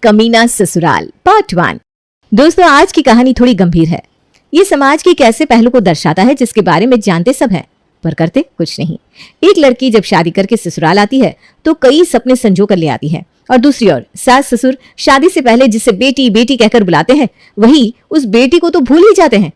कमीना ससुराल पार्ट 1। दोस्तों, आज की कहानी थोड़ी गंभीर है। ये समाज के एक ऐसे पहलू को दर्शाता है जिसके बारे में जानते सब हैं, पर करते कुछ नहीं। एक लड़की जब शादी करके ससुराल आती है तो कई सपने संजो कर ले आती है, और दूसरी ओर सास ससुर शादी से पहले जिसे बेटी बेटी कहकर बुलाते हैं, वही उस बेटी को तो भूल ही जाते हैं।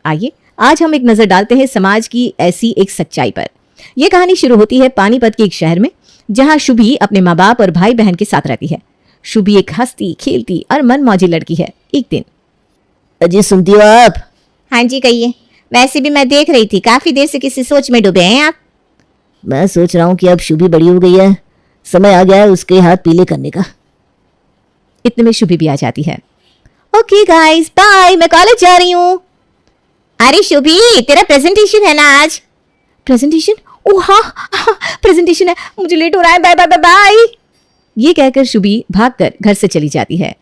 आइए आज हम एक नजर डालते हैं समाज की ऐसी एक सच्चाई पर। यह कहानी शुरू होती है पानीपत के एक शहर में, जहां शुभी अपने माँ बाप और भाई बहन के साथ रहती है। शुभी एक हंसती खेलती और मनमौजी लड़की है। एक दिन, अजी सुनती हो आप? हाँ जी कहिए। वैसे भी मैं देख रही थी, काफी देर से किसी सोच में डूबे हैं आप। मैं सोच रहा हूँ कि अब शुभी बड़ी हो गई है, समय आ गया है उसके हाथ पीले करने का। इतने में शुभी भी आ जाती है। ओके गाइस बाय, मैं कॉलेज जा रही हूँ। अरे शुभी, तेरा प्रेजेंटेशन है ना आज? प्रेजेंटेशन? ओह हाँ, प्रेजेंटेशन है, मुझे लेट हो रहा है, बाय बाय बाय बाय। ये कहकर शुभी भागकर घर से चली जाती है।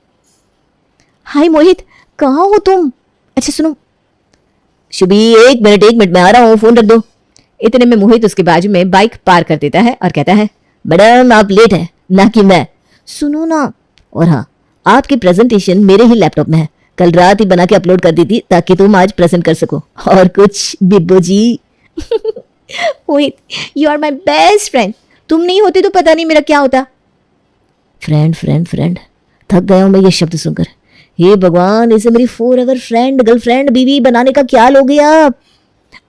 हाय मोहित, कहाँ हो तुम? अच्छा सुनो शुभी, एक मिनट मैं आ रहा हूँ, फोन रख दो। इतने में मोहित उसके बाजू में बाइक पार कर देता है और कहता है, मैडम आप लेट है ना कि मैं। सुनो ना, और हाँ, आपकी प्रेजेंटेशन मेरे ही लैपटॉप में है, कल रात ही बना के अपलोड कर दी थी ताकि तुम आज प्रेजेंट कर सको। और कुछ Bibbu ji. Mohit, you are my best friend, तुम नहीं होते तो पता नहीं मेरा क्या होता। फ्रेंड फ्रेंड फ्रेंड, थक गया हूं मैं ये शब्द सुनकर। हे भगवान, इसे मेरी फॉरएवर फ्रेंड गर्लफ्रेंड बीवी बनाने का क्या हो गया?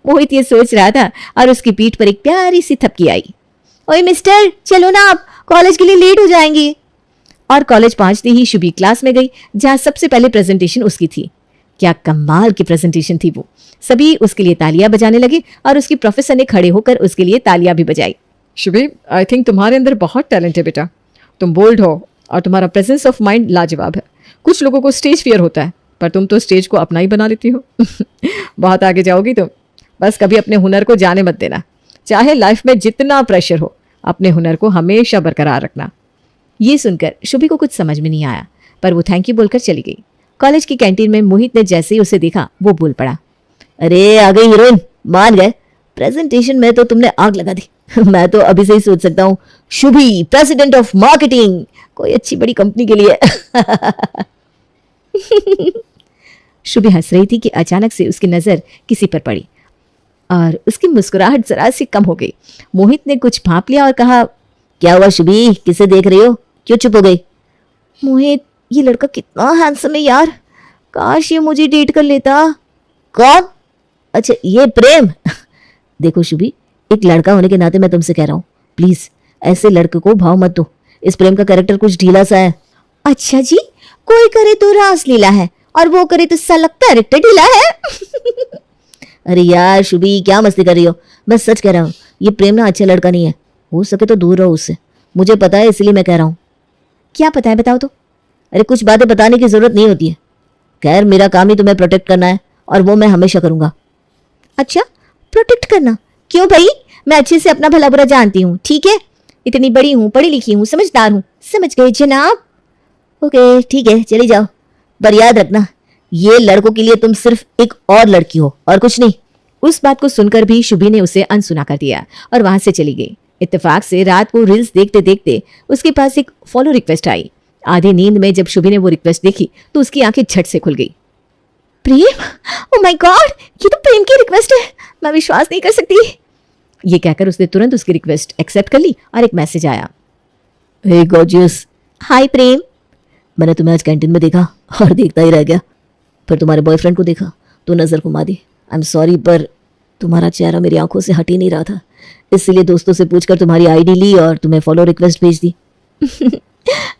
मोहित ये सोच रहा था और उसकी पीठ पर एक प्यारी सी थपकी आई। ओए मिस्टर, चलो ना, आप कॉलेज के लिए लेट हो जाएंगे। और कॉलेज पहुंचते ही शुभी क्लास में गई, जहां सबसे पहले प्रेजेंटेशन उसकी थी। क्या कमाल की प्रेजेंटेशन थी वो। सभी उसके लिए तालियां बजाने लगे और उसकी प्रोफेसर ने खड़े होकर उसके लिए तालियां भी बजाई। शुभी, आई थिंक तुम्हारे अंदर बहुत टैलेंट है बेटा। तुम बोल्ड हो और तुम्हारा प्रेजेंस ऑफ माइंड लाजवाब है। कुछ लोगों को स्टेज फियर होता है, पर तुम तो स्टेज को अपना ही बना लेती हो। बहुत आगे जाओगी तुम। बस कभी अपने हुनर को जाने मत देना। चाहे लाइफ में जितना प्रेशर हो, अपने हुनर को हमेशा बरकरार रखना। ये सुनकर शुभी को कुछ समझ में नहीं आया, पर वो थैंक यू बोलकर चली गई। कॉलेज की कैंटीन में मोहित ने जैसे ही उसे देखा, वो बोल पड़ा, अरे आ गई हीरोइन, मान गए। प्रेजेंटेशन में तो तुमने आग लगा दी। मैं तो अभी से ही सोच सकता हूँ, शुभी प्रेसिडेंट ऑफ मार्केटिंग, कोई अच्छी बड़ी कंपनी के लिए। शुभी हंस रही थी कि अचानक से उसकी नजर किसी पर पड़ी और उसकी मुस्कुराहट जरा सी कम हो गई। मोहित ने कुछ भांप लिया और कहा, क्या हुआ शुभी, किसे देख रही हो, क्यों चुप हो गई? मोहित, ये लड़का कितना हैंडसम है यार, काश ये मुझे डेट कर लेता। कौन? अच्छा ये प्रेम। देखो शुभी, एक लड़का होने के नाते मैं तुमसे कह रहा हूँ, प्लीज ऐसे लड़के को भाव मत दो। इस प्रेम का कैरेक्टर कुछ ढीला सा है। अच्छा जी, कोई करे तो रासलीला है और वो करे तो साला कैरेक्टर ढीला है। अरे यार शुभी, क्या मस्ती कर रही हो? मैं सच कह रहा हूँ, ये प्रेम ना अच्छा लड़का नहीं है, हो सके तो दूर रहो उससे। मुझे पता है, इसलिए मैं कह रहा हूँ। क्या पता है, बताओ तो। अरे कुछ बातें बताने की जरूरत नहीं होती है। खैर, मेरा काम ही तुम्हें प्रोटेक्ट करना है और वो मैं हमेशा करूंगा। अच्छा, प्रोटेक्ट करना? क्यों भाई? मैं अच्छे से अपना भला बुरा जानती हूँ, ठीक है? इतनी बड़ी हूँ, पढ़ी लिखी हूँ, समझदार हूँ। समझ गए जनाब? ओके ठीक है, चली जाओ, पर याद रखना, ये लड़कों के लिए तुम सिर्फ एक और लड़की हो और कुछ नहीं। उस बात को सुनकर भी शुभी ने उसे अनसुना कर दिया और वहां से चली गई। इत्तेफाक से रात को रील्स देखते देखते उसके पास एक फॉलो रिक्वेस्ट आई। आधी नींद में जब शुभी ने वो रिक्वेस्ट देखी तो उसकी आंखें झट से खुल गई। प्रेम? ओह माय गॉड, ये तो प्रेम की रिक्वेस्ट है, मैं विश्वास नहीं कर सकती। ये कहकर उसने तुरंत उसकी रिक्वेस्ट एक्सेप्ट कर ली और एक मैसेज आया। हे गॉर्जियस। हाय प्रेम। मैंने तुम्हें आज कैंटीन में देखा और देखता ही रह गया, फिर तुम्हारे बॉयफ्रेंड को देखा तो नजर घुमा दी। आई एम सॉरी, पर तुम्हारा चेहरा मेरी आंखों से हट ही नहीं रहा था, इसलिए दोस्तों से पूछकर तुम्हारी आईडी ली और तुम्हें फॉलो रिक्वेस्ट भेज दी।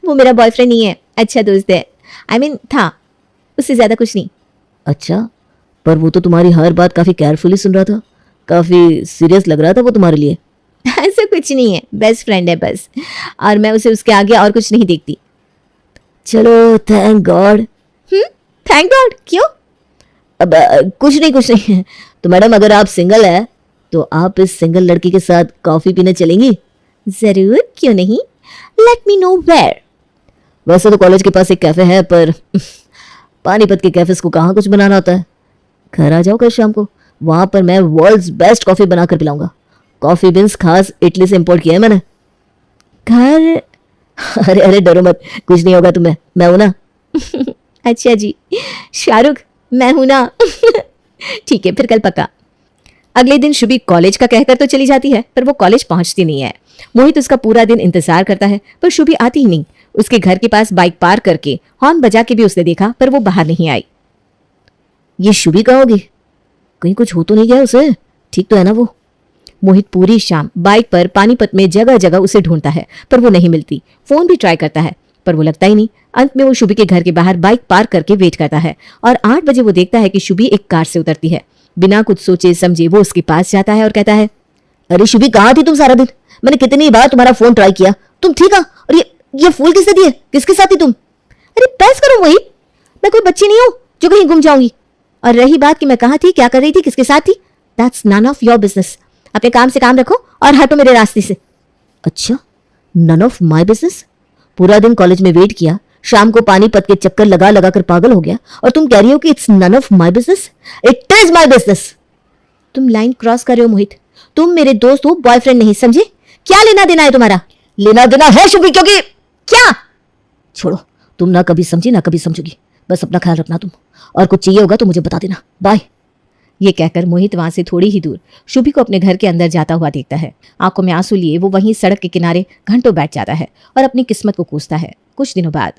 वो मेरा बॉयफ्रेंड नहीं है, अच्छा दोस्त है। आई मीन था, उससे ज्यादा कुछ नहीं। अच्छा, पर वो तो तुम्हारी हर बात काफी केयरफुली सुन रहा था, काफी सीरियस लग रहा था वो तुम्हारे लिए। ऐसा कुछ नहीं है, बेस्ट फ्रेंड है बस, और मैं उसे उसके आगे और कुछ नहीं देखती। चलो थैंक गॉड। Thank God? क्यों? अब कुछ नहीं। तो मैडम, अगर आप सिंगल है तो आप इस सिंगल लड़की के साथ कॉफी पीने चलेंगी? जरूर, क्यों नहीं। Let me know where. वैसे तो कॉलेज के पास एक कैफे है, पर पानीपत के कैफेस को कहाँ कुछ बनाना होता है। घर आ जाओ कल शाम को, वहां पर मैं वर्ल्ड्स बेस्ट कॉफी बनाकर पिलाऊंगा। कॉफी बीन्स खास इटली से इंपोर्ट किया है मैंने। घर? अरे अरे डरो मत, कुछ नहीं होगा तुम्हें, मैं हूं ना। अच्छा जी, शाहरुख मैं हूं ना। ठीक है फिर कल पक्का। अगले दिन शुभी कॉलेज का कहकर तो चली जाती है, पर वो कॉलेज पहुंचती नहीं है। मोहित उसका पूरा दिन इंतजार करता है, पर शुभी आती ही नहीं। उसके घर के पास बाइक पार्क करके हॉर्न बजा के भी उसने देखा, पर वो बाहर नहीं आई। ये शुभी कहाँ होगी? कहीं कुछ हो तो नहीं गया उसे? ठीक तो है ना वो? मोहित पूरी शाम बाइक पर पानीपत में जगह जगह उसे ढूंढता है, पर वो नहीं मिलती। फोन भी ट्राई करता है, पर वो लगता ही नहीं। अंत में वो शुभी के घर के बाहर बाइक पार्क करके वेट करता है और 8 बजे वो देखता है कि शुभी एक कार से उतरती है। बिना कुछ सोचे समझे वो उसके पास जाता है और कहता है, अरे शुभी कहाँ थी तुम सारा दिन? मैंने कितनी बार तुम्हारा फोन ट्राई किया, तुम ठीक है? और ये फूल किसने दिए? किसके साथ थी तुम? अरे बस करो मोहित, मैं कोई बच्ची नहीं हूं जो कहीं गुम जाऊंगी। और रही बात कि मैं कहाँ थी, क्या कर रही थी, किसके साथ थी, that's none of your business. अपने काम से काम रखो और हटो मेरे रास्ते से। अच्छा, नन ऑफ माई बिजनेस? पूरा दिन कॉलेज में वेट किया, शाम को पानीपत के चक्कर लगा लगा कर पागल हो गया, और तुम कह रही हो कि it's none of my business? It is my business. तुम लाइन क्रॉस कर रहे हो मोहित, तुम मेरे दोस्त हो, बॉयफ्रेंड नहीं, समझे? क्या लेना देना है तुम्हारा? लेना देना है शुभी, क्योंकि क्या? छोड़ो, तुम ना कभी समझी ना कभी समझोगी। बस अपना ख्याल रखना तुम, और कुछ चाहिए होगा तो मुझे बता देना। बाय। ये कहकर मोहित वहां से थोड़ी ही दूर शुभी को अपने घर के अंदर जाता हुआ देखता है। आंखों में आंसू लिए वो वहीं सड़क के किनारे घंटों बैठ जाता है और अपनी किस्मत को कोसता है। कुछ दिनों बाद,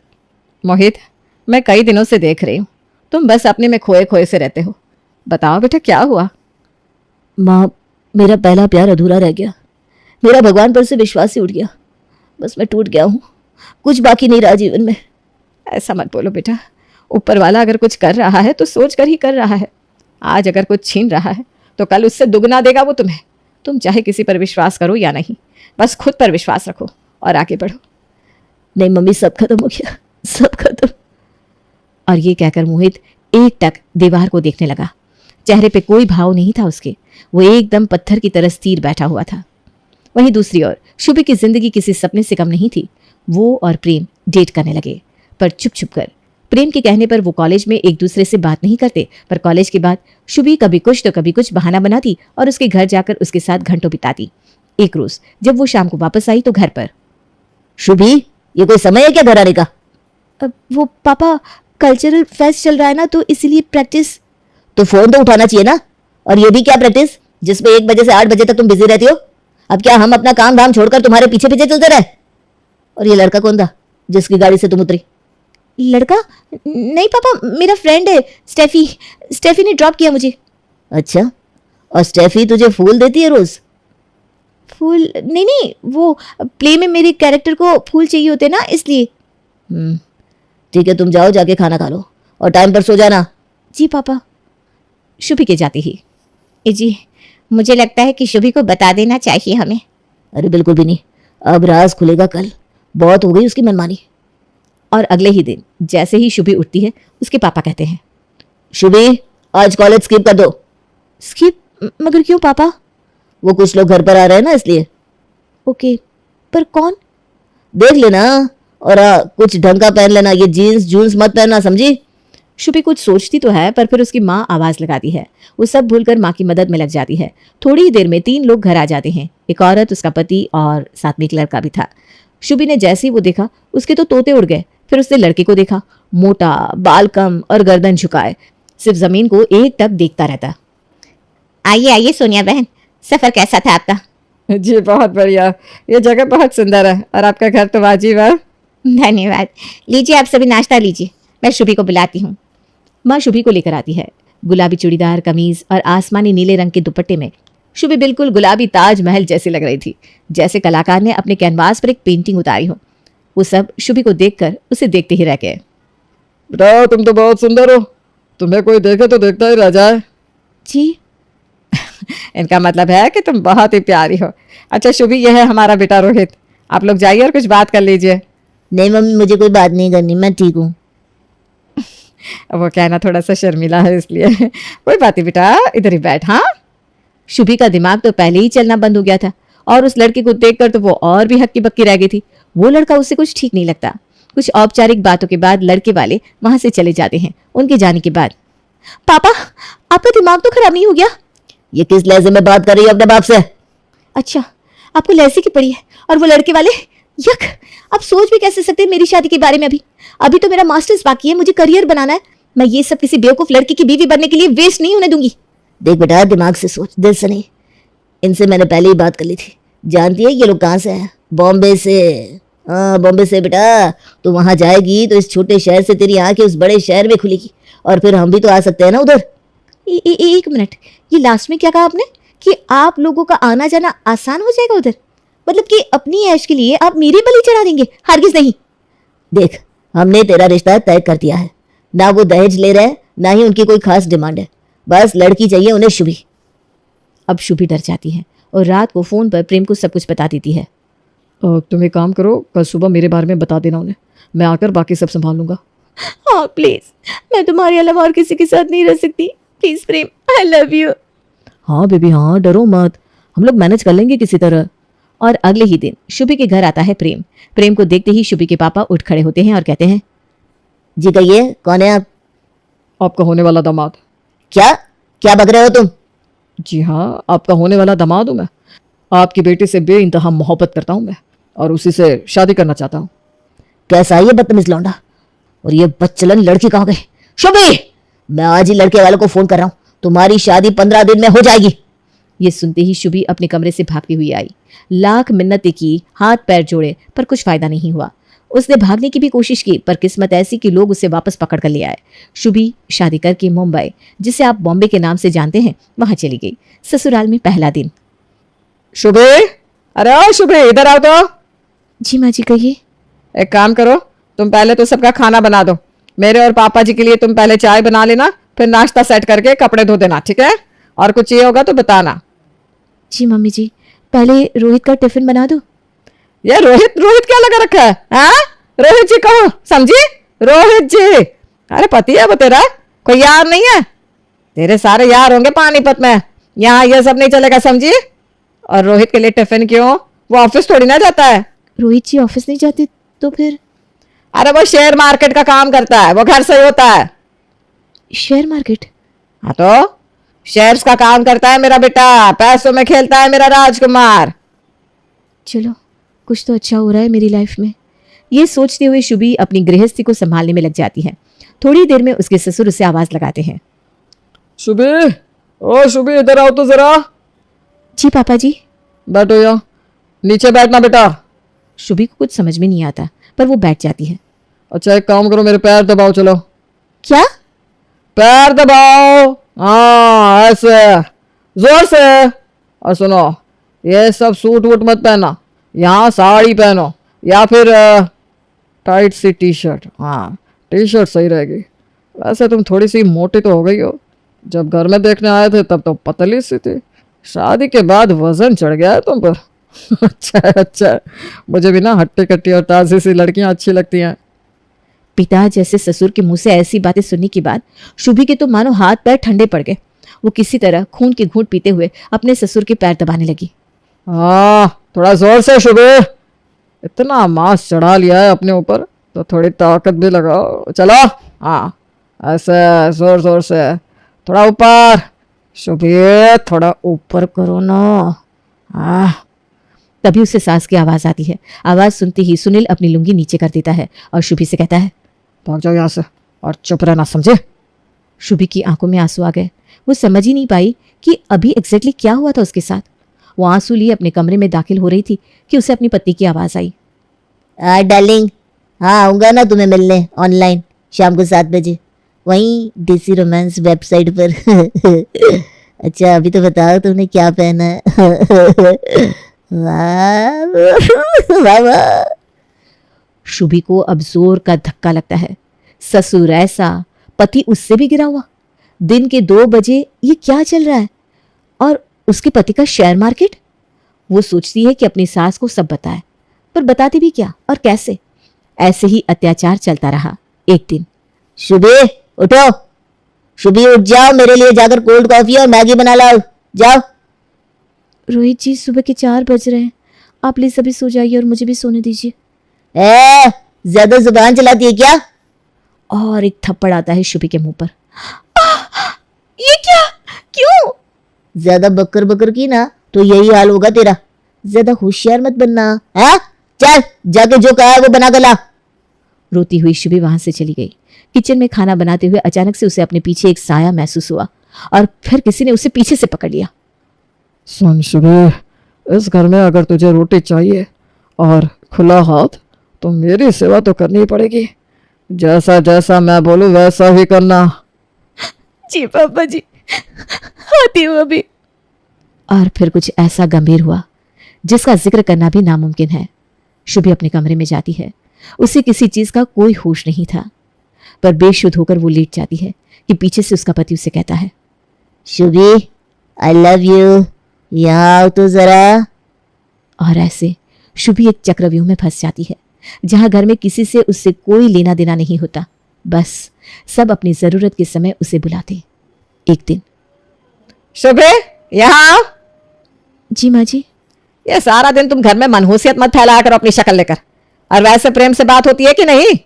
मोहित, मैं कई दिनों से देख रही हूँ, तुम बस अपने में खोए खोए से रहते हो। बताओ बेटा क्या हुआ? माँ, मेरा पहला प्यार अधूरा रह गया। मेरा भगवान पर से विश्वास ही उठ गया। बस मैं टूट गया हूँ, कुछ बाकी नहीं रहा जीवन में। ऐसा मत बोलो बेटा, ऊपर वाला अगर कुछ कर रहा है तो सोच कर ही कर रहा है। आज अगर कुछ छीन रहा है तो कल उससे दुगना देगा वो तुम्हें। तुम चाहे किसी पर विश्वास करो या नहीं, बस खुद पर विश्वास रखो और आगे बढ़ो। नहीं मम्मी, सब खत्म हो गया, सब खत्म। और ये कहकर मोहित एकटक दीवार को देखने लगा। चेहरे पे कोई भाव नहीं था उसके, वो एकदम पत्थर की तरह स्थिर बैठा हुआ था। वहीं दूसरी ओर शुभी की जिंदगी किसी सपने से कम नहीं थी। वो और प्रेम डेट करने लगे, पर चुप चुप कर। प्रेम के कहने पर वो कॉलेज में एक दूसरे से बात नहीं करते, पर कॉलेज के बाद शुभी कभी कुछ तो कभी कुछ बहाना बनाती और उसके घर जाकर उसके साथ घंटों बिताती। एक रोज जब वो शाम को वापस आई तो घर पर, शुभी, ये कोई समय है क्या घर आने का? वो पापा, कल्चरल फेस्ट चल रहा है ना, तो इसीलिए प्रैक्टिस। तो फोन तो उठाना चाहिए ना। और ये भी क्या प्रैक्टिस जिसमें 1 बजे से 8 बजे तक तुम बिजी रहती हो? अब क्या हम अपना काम धाम छोड़कर तुम्हारे पीछे पीछे चलते रहे? और ये लड़का कौन था जिसकी गाड़ी से तुम उतरी? लड़का? नहीं पापा, मेरा फ्रेंड है स्टेफी। स्टेफी ने ड्रॉप किया मुझे। अच्छा, और स्टेफी तुझे फूल देती है रोज? फूल? नहीं नहीं, वो प्ले में मेरे कैरेक्टर को फूल चाहिए होते ना, इसलिए। ठीक है, तुम जाओ, जाके खाना खा लो और टाइम पर सो जाना। जी पापा। शुभी के जाते ही, जी, मुझे लगता है कि शुभी को बता देना चाहिए हमें। अरे बिल्कुल भी नहीं, अब राज खुलेगा कल। बहुत हो गई उसकी मनमानी। और अगले ही दिन जैसे ही शुभी उठती है, उसके पापा कहते हैं, शुभी, आज कॉलेज स्किप कर दो। स्किप? मगर क्यों पापा? वो कुछ लोग घर पर आ रहे हैं ना, इसलिए। ओके, पर कौन? देख लेना, और कुछ ढंग का पहन लेना, ये जीन्स जून्स मत पहनना, समझी? शुभी कुछ सोचती तो है, पर फिर उसकी माँ आवाज लगाती है। वो सब भूलकर माँ की मदद में लग जाती है। थोड़ी ही देर में 3 लोग घर आ जाते हैं, एक औरत, उसका पति और साथ में एक लड़का भी था। शुभी ने जैसे ही वो देखा, उसके तो तोते उड़ गए। फिर उसने लड़के को देखा, मोटा, बाल कम और गर्दन झुकाए, सिर्फ जमीन को एकटक देखता रहता। आइए आइए सोनिया बहन, सफर कैसा था आपका? जी बहुत बढ़िया, ये जगह बहुत सुंदर है और आपका घर तो वाजिब है। धन्यवाद। लीजिए आप सभी नाश्ता लीजिए, मैं शुभी को बुलाती हूँ। माँ शुभी को लेकर आती है। गुलाबी चूड़ीदार कमीज और आसमानी नीले रंग के दुपट्टे में शुभी बिल्कुल गुलाबी ताजमहल जैसी लग रही थी, जैसे कलाकार ने अपने कैनवास पर एक पेंटिंग उतारी हो। वो सब शुभी को देखकर उसे देखते ही रह गए। बेटा तुम तो बहुत सुंदर हो, तुम्हें कोई देखे तो देखता ही रह जाए। जी। इनका मतलब है कि तुम बहुत ही प्यारी हो। अच्छा शुभी, यह है हमारा बेटा रोहित। आप लोग जाइए और कुछ बात कर लीजिए। नहीं मम्मी, मुझे कोई बात नहीं करनी, मैं ठीक हूँ। वो कहना थोड़ा सा शर्मिला है, इसलिए कोई बात नहीं बेटा, इधर ही बैठ। हाँ, शुभी का दिमाग तो पहले ही चलना बंद हो गया था और उस लड़के को देखकर तो वो और भी हक्की बक्की रह गई थी। वो लड़का उसे कुछ ठीक नहीं लगता। कुछ औपचारिक बातों के बाद लड़के वाले वहां से चले जाते हैं। उनके जाने के बाद, पापा, आपका दिमाग तो खराब नहीं हो गया? ये किस लहजे में बात कर रही हो अपने बाप से? अच्छा, आपको लहसी की पड़ी है, और वो लड़के वाले यक, आप सोच भी कैसे सकते हैं मेरी शादी के बारे में? अभी तो मेरा मास्टर्स बाकी है, मुझे करियर बनाना है। मैं ये सब किसी बेवकूफ लड़की की बीवी बनने के लिए वेस्ट नहीं होने दूंगी। देख बेटा, दिमाग से सोच, दिल से नहीं। इनसे मैंने पहले ही बात कर ली थी। जानती है ये लोग कहाँ से हैं? बॉम्बे से। हाँ, बॉम्बे से बेटा। तो वहाँ जाएगी तो इस छोटे शहर से तेरी आंखें उस बड़े शहर में खुलेगी, और फिर हम भी तो आ सकते हैं ना उधर। एक मिनट, ये लास्ट में क्या कहा आपने कि आप लोगों का आना जाना आसान हो जाएगा उधर? मतलब कि अपनी ऐश के लिए आप मेरी बलि चढ़ा देंगे? हरगिज नहीं। देख, हमने तेरा रिश्ता तय कर दिया है। ना वो दहेज ले रहे हैं, ना ही उनकी कोई खास डिमांड है। बस लड़की चाहिए उन्हें शुभी। अब शुभी डर जाती है और रात को फोन पर प्रेम को सब कुछ बता देती है। तुम एक काम करो, कल सुबह मेरे बारे में बता देना उन्हें, मैं आकर बाकी सब संभाल लूंगा। हाँ प्लीज, मैं तुम्हारे अलावा और किसी के साथ नहीं रह सकती। Please Prem, I love you. हाँ बेबी हाँ, डरो मत, हम लोग मैनेज कर लेंगे किसी तरह। और अगले ही दिन शुभी के घर आता है प्रेम। प्रेम को देखते ही शुभी के पापा उठ खड़े होते हैं और कहते हैं, जी कहिए, कौन है आप? आपका होने वाला दामाद। क्या क्या बक रहे हो तुम? जी हाँ, आपका होने वाला दामाद हूँ मैं। आपकी बेटी से बेइंतहा मोहब्बत करता हूँ मैं, और उसी से शादी करना चाहता हूँ। कैसा ये बदतमीज लौंडा? और ये बच्चलन लड़की कहाँ गई? शुभी, मैं आज ही लड़के वालों को फोन कर रहा हूँ, तुम्हारी शादी 15 दिन में हो जाएगी। ये सुनते ही शुभी अपने कमरे से भागती हुई आई। लाख मिन्नतें की, हाथ पैर जोड़े, पर कुछ फायदा नहीं हुआ। उसने भागने की भी कोशिश की, पर किस्मत ऐसी कि लोग उसे वापस पकड़ कर ले आए। शुभी शादी करके मुंबई, जिसे आप बॉम्बे के नाम से जानते हैं, वहां चली गई। ससुराल में पहला दिन। शुभी, अरे ओ शुभी, इधर आओ तो। जी माँ जी कहिए। एक काम करो, तुम पहले तो सबका खाना बना दो। मेरे और पापा जी के लिए तुम पहले चाय बना लेना, फिर नाश्ता सेट करके कपड़े धो देना, ठीक है? और कुछ चाहिए होगा तो बताना। जी मम्मी जी, पहले रोहित का टिफिन बना दो। ये रोहित रोहित क्या लगा रखा है? हाँ, रोहित जी कहो, समझी? रोहित जी, अरे पति है वो तेरा, कोई यार नहीं है? तेरे सारे यार होंगे पानीपत में, यहाँ ये सब नहीं चलेगा, समझी? और रोहित के लिए टिफिन क्यों? वो ऑफिस थोड़ी ना जाता है। रोहित जी ऑफिस नहीं जाते तो फिर? अरे वो शेयर मार्केट का काम करता है, वो घर से ही होता है। Share market? हाँ तो शेयर्स का काम करता है मेरा बेटा, पैसों में खेलता है मेरा राजकुमार। चलो, कुछ तो अच्छा हो रहा है मेरी लाइफ में। ये सोचते हुए शुभी अपनी गृहस्थी को संभालने में लग जाती है। थोड़ी देर में उसके ससुर उसे आवाज लगाते हैं। शुभी, ओ शुभी, इधर आओ तो जरा। जी पापा जी। बैठो यहाँ, नीचे बैठना बेटा। शुभी को कुछ समझ में नहीं आता, पर वो बैठ जाती है। अच्छा एक काम करो, मेरे पैर दबाओ, चलो। क्या? पैर दबाओ, हाँ ऐसे, जोर से। और सुनो, ये सब सूट वूट मत पहना, यहाँ साड़ी पहनो, या फिर टाइट सी टी शर्ट। हाँ, टी शर्ट सही रहेगी। वैसे तुम थोड़ी सी मोटी तो हो गई हो, जब घर में देखने आए थे तब तो पतली सी थी, शादी के बाद वजन चढ़ गया है तुम पर। अच्छा, मुझे भी ना हट्टी कट्टी और ताजी सी लड़कियां अच्छी लगती हैं। पिता जैसे ससुर के मुंह से ऐसी बातें सुनने के बाद शुभी के तो मानो हाथ पैर ठंडे पड़ गए। वो किसी तरह खून की घूंट पीते हुए अपने ससुर के पैर दबाने लगी। हाँ, थोड़ा जोर से शुभी, इतना मांस चढ़ा लिया है अपने ऊपर तो थोड़ी ताकत भी लगाओ, चलो। हाँ ऐसे, जोर जोर से, थोड़ा ऊपर। शुभी, थोड़ा ऊपर करो ना। हाँ। तभी उसे सास की आवाज आती है। आवाज सुनते ही सुनील अपनी लुंगी नीचे कर देता है और शुभी से कहता है, भाग जाओ यहाँ से और चुप रहना, समझे? शुभी की आंखों में आंसू आ गए। वो समझ ही नहीं पाई कि अभी एग्जैक्टली क्या हुआ था उसके साथ। वो आंसू लिए अपने कमरे में दाखिल हो रही थी कि उसे अपनी पति की आवाज आई। डार्लिंग, हाँ आऊँगा ना तुम्हें मिलने ऑनलाइन शाम को 7 बजे, वहीं देसी रोमांस वेबसाइट पर। अच्छा अभी तो बताओ तुमने क्या पहना है? वाह वाह वाह। शुभी को अब जोर का धक्का लगता है। ससुर ऐसा, पति उससे भी गिरा हुआ। दिन के 2 बजे ये क्या चल रहा है? और उसके पति का शेयर मार्केट। वो सोचती है कि अपनी सास को सब बताए, पर बताती भी क्या और कैसे? ऐसे ही अत्याचार चलता रहा। एक दिन, शुभी उठो, शुभी उठ जाओ, मेरे लिए जाकर कोल्ड कॉफी और मैगी बना लाओ, जाओ। रोहित जी सुबह के 4 बज रहे हैं, आप प्लीज अभी सो जाइए और मुझे भी सोने दीजिए। ज्यादा जुबान चलाती है क्या? और एक थप्पड़ आता है शुभी के मुंह पर। ये क्या? क्यों? ज्यादा बकर बकर की ना तो यही हाल होगा तेरा। ज्यादा होशियार मत बनना। हाँ, चल जाके जो कहा है वो बना कर ला। रोती हुई शुभी वहां से चली गई। किचन में खाना बनाते हुए अचानक से उसे अपने पीछे एक साया महसूस हुआ और फिर किसी ने उसे पीछे से पकड़ लिया। सुन शुभी, इस घर में अगर तुझे रोटी चाहिए और खुला हाथ, तो मेरी सेवा तो करनी पड़ेगी। जैसा जैसा मैं बोलूं वैसा ही करना। जी पापा जी, आती हूँ अभी। और फिर कुछ ऐसा गंभीर हुआ जिसका जिक्र करना भी नामुमकिन है। शुभी अपने कमरे में जाती है। उसे किसी चीज का कोई होश नहीं था, पर बेशुद्ध होकर वो लेट जाती है कि पीछे से उसका पति उसे कहता है, शुभी आई लव यू, यहाँ आओ तो जरा। और ऐसे शुभी एक चक्रव्यूह में फंस जाती है जहां घर में किसी से उससे कोई लेना देना नहीं होता। बस सब अपनी जरूरत के समय उसे बुलाते। एक दिन, शुभी यहाँ आओ। जी माँ जी। ये सारा दिन तुम घर में मनहूसियत मत फैलाया करो अपनी शक्ल लेकर। और वैसे प्रेम से बात होती है कि नहीं?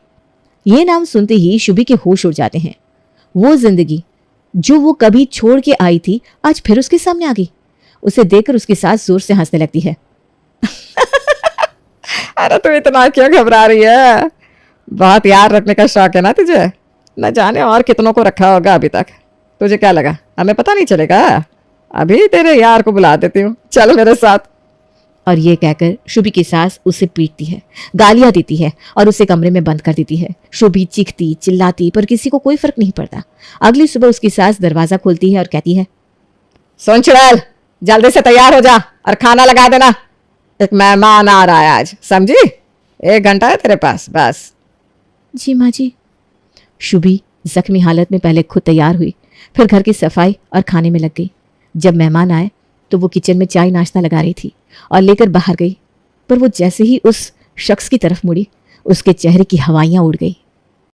ये नाम सुनते ही शुभी के होश उड़ जाते हैं। वो जिंदगी जो वो कभी छोड़ के आई थी आज फिर उसके सामने आ गई। उसे देखकर उसकी सास जोर से हंसने लगती है। अरे तू इतना क्यों घबरा रही है? बहुत यार रखने का शौक है ना तुझे। न जाने और कितनों को रखा होगा अभी तक। तुझे क्या लगा हमें पता नहीं चलेगा? अभी तेरे यार को बुला देती हूँ, चल मेरे साथ। और ये कहकर शुभी की सास उसे पीटती है, गालियां देती है और उसे कमरे में बंद कर देती है। शुभी चीखती चिल्लाती पर किसी को कोई फर्क नहीं पड़ता। अगली सुबह उसकी सास दरवाजा खोलती है और कहती है, सुन चुड़ैल, जल्दी से तैयार हो जा और खाना लगा देना। एक मेहमान आ रहा है आज, समझी? 1 घंटा है तेरे पास बस। जी माँ जी। शुभी जख्मी हालत में पहले खुद तैयार हुई, फिर घर की सफाई और खाने में लग गई। जब मेहमान आए तो वो किचन में चाय नाश्ता लगा रही थी और लेकर बाहर गई, पर वो जैसे ही उस शख्स की तरफ मुड़ी उसके चेहरे की हवाइयां उड़ गई।